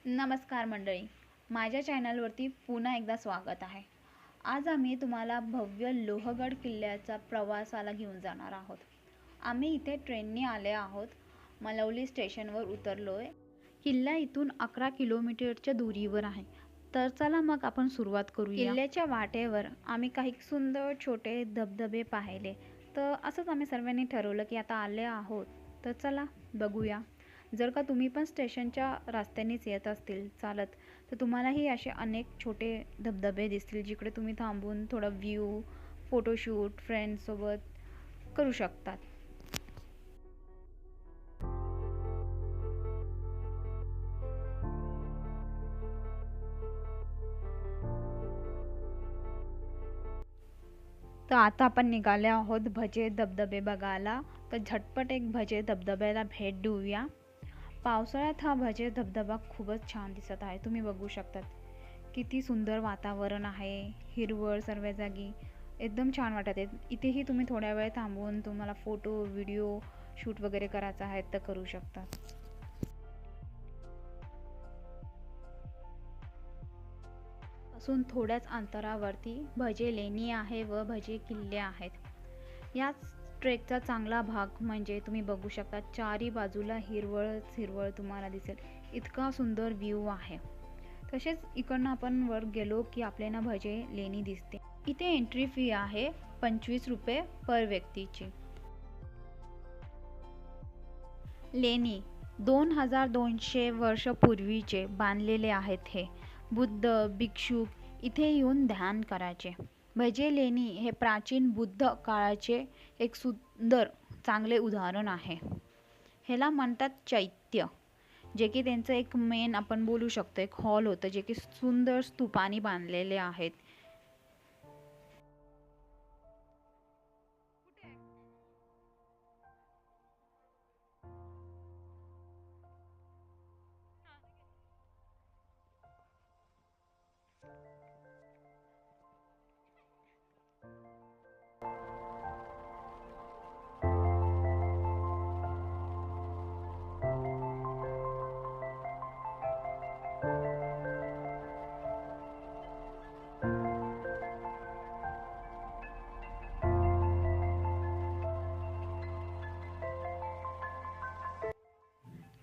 नमस्कार मंडळी, माझ्या चॅनलवरती पुन्हा एकदा स्वागत आहे. आज आम्ही तुम्हाला भव्य लोहगड किल्ल्याचा प्रवासाला घेऊन जाणार आहोत. आम्ही इथे ट्रेनने आले आहोत. मलवली स्टेशनवर उतरलो आहे. किल्ला इथून 11 किलोमीटरच्या दूरीवर आहे. तर चला मग आपण सुरुवात करूया. किल्ल्याच्या वाटेवर आम्ही काही सुंदर छोटे धबधबे पाहिले. तर असंच आम्ही सर्वांनी ठरवलं की आता आले आहोत तर चला बघूया. जर का तुम्ही पण स्टेशनच्या रस्त्यानेच येत असतील चालत, तर तुम्हालाही असे अनेक छोटे धबधबे दिसतील जिकडे तुम्ही थांबून थोडा व्ह्यू, फोटोशूट फ्रेंड्ससोबत करू शकतात. तर आता आपण निघाले आहोत भजे धबधबे बघायला. तर झटपट एक भजे धबधब्याला भेट देऊया. पावसाळ्यात हा भजे धबधबा खूपच छान दिसत आहे. तुम्ही बघू शकतात किती सुंदर वातावरण आहे, हिरवळ सर्व जागी, एकदम छान वाटत आहे. इथेही तुम्ही थोड्या वेळ थांबून तुम्हाला फोटो व्हिडिओ शूट वगैरे करायचा आहे तर करू शकता. पासून थोड्याच अंतरावरती भजे लेणी आहे व भजे किल्ले आहेत. याच ट्रेकचा चांगला भाग म्हणजे तुम्ही बघू शकता चारी बाजूला हिरवळच हिरवळ तुम्हाला दिसेल, इतका सुंदर व्ह्यू आहे. तसेच इकडनं आपण वर गेलो की आपल्याला भजे लेणी दिसते. इथे एंट्री फी आहे 25 रुपये पर व्यक्तीची. लेणी 2200 वर्षपूर्वीचे बांधलेले आहेत. हे बुद्ध भिक्षुक इथे येऊन ध्यान करायचे. भजे लेणी हे प्राचीन बुद्ध काळाचे एक सुंदर चांगले उदाहरण आहे. ह्याला म्हणतात चैत्य, जे की त्यांचं एक मेन आपण बोलू शकतो एक हॉल होतं जे की सुंदर स्तूपानी बांधलेले आहेत.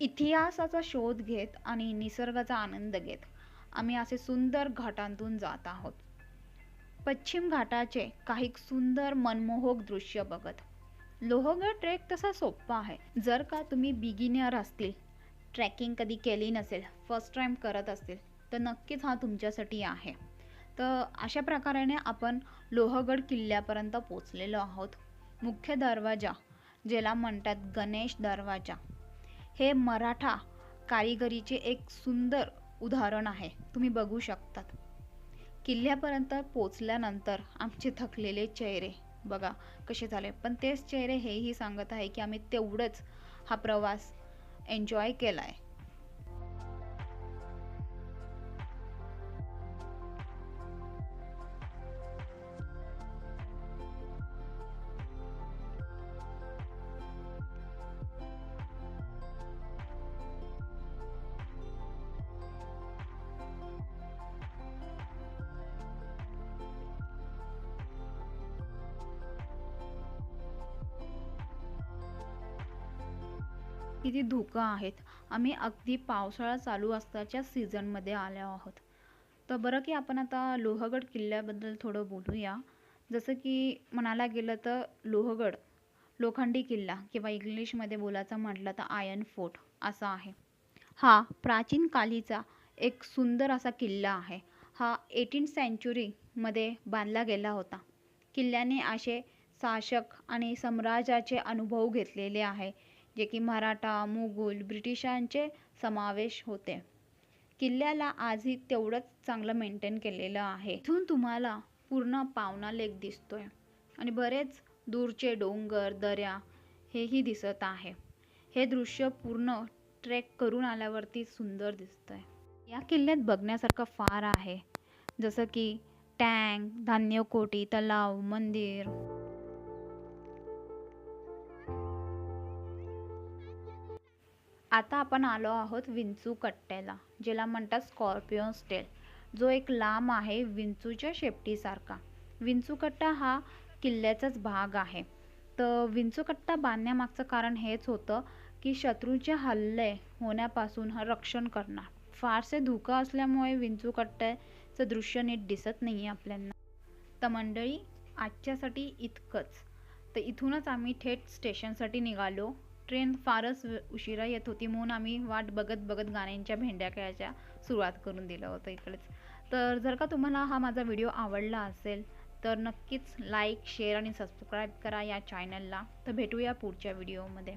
इतिहासाचा शोध घेत आणि निसर्गाचा आनंद घेत आम्ही असे सुंदर घाटांतून जात आहोत. पश्चिम घाटाचे काही सुंदर मनमोहक दृश्य बघत. लोहगड ट्रेक तसा सोपा आहे. जर का तुम्ही बिगिनर असतील, ट्रॅकिंग कधी केली नसेल, फर्स्ट टाइम करत असतील, तर नक्कीच हा तुमच्यासाठी आहे. तर अशा प्रकाराने आपण लोहगड किल्ल्यापर्यंत पोचलेलो आहोत. मुख्य दरवाजा ज्याला म्हणतात गणेश दरवाजा, हे मराठा कारिगिरीचे एक सुंदर उदाहरण आहे. तुम्ही बघू शकतात. किल्ल्यापर्यंत पोचल्यानंतर आमचे थकलेले चेहरे बघा कसे झाले, पण तेच चेहरे हेही सांगत आहे की आम्ही तेवढंच हा प्रवास एन्जॉय केला आहे. किती धुकं आहेत. आम्ही अगदी पावसाळा चालू असताच्या सीझनमध्ये आलो आहोत. तर बरं की आपण आता लोहगड किल्ल्याबद्दल थोडं बोलूया. जसं की म्हणायला गेलं तर लोहगड लोखंडी किल्ला किंवा इंग्लिशमध्ये बोलायचं म्हटलं तर आयर्न फोर्ट असा आहे. हा प्राचीन कालीचा एक सुंदर असा किल्ला आहे. हा 18th सेंचुरीमध्ये बांधला गेला होता. किल्ल्याने असे शासक आणि साम्राज्याचे अनुभव घेतलेले आहे, जे की मराठा, मुघल, ब्रिटिशांचे समावेश होते. किल्ल्याला आजही तेवढंच चांगलं मेंटेन केलेलं आहे. इथून तुम्हाला पूर्ण पावना लेक दिसतोय आणि बरेच दूरचे डोंगर दऱ्या हेही दिसत आहे. हे दृश्य पूर्ण ट्रेक करून आल्यावरती सुंदर दिसतंय. या किल्ल्यात बघण्यासारखं फार आहे, जसं की टँक, धान्यकोठी, तलाव, मंदिर. आता आपण आलो आहोत विंचू कट्ट्याला, ज्याला म्हणतात स्कॉर्पिओन स्टेल, जो एक लांब आहे विंचूच्या शेपटीसारखा. विंचू कट्टा हा किल्ल्याचाच भाग आहे. तर विंचू कट्टा बांधण्यामागचं कारण हेच होतं की शत्रूचे हल्ले होण्यापासून रक्षण करणार. फारसे धोका असल्यामुळे विंचू कट्ट्याचं दृश्य नीट दिसत नाही आहे आपल्याला. तर मंडळी, आजच्यासाठी इतकंच. तर इथूनच आम्ही थेट स्टेशनसाठी निघालो. ट्रेन फारच उशिरा येत होती म्हणून आम्ही वाट बघत बघत गाण्यांच्या भेंड्या खेळायच्या सुरुवात करून दिलं होतं इकडेच. तर जर का तुम्हाला हा माझा व्हिडिओ आवडला असेल तर नक्कीच लाईक, शेअर आणि सबस्क्राईब करा या चॅनलला. तर भेटूया पुढच्या व्हिडिओमध्ये.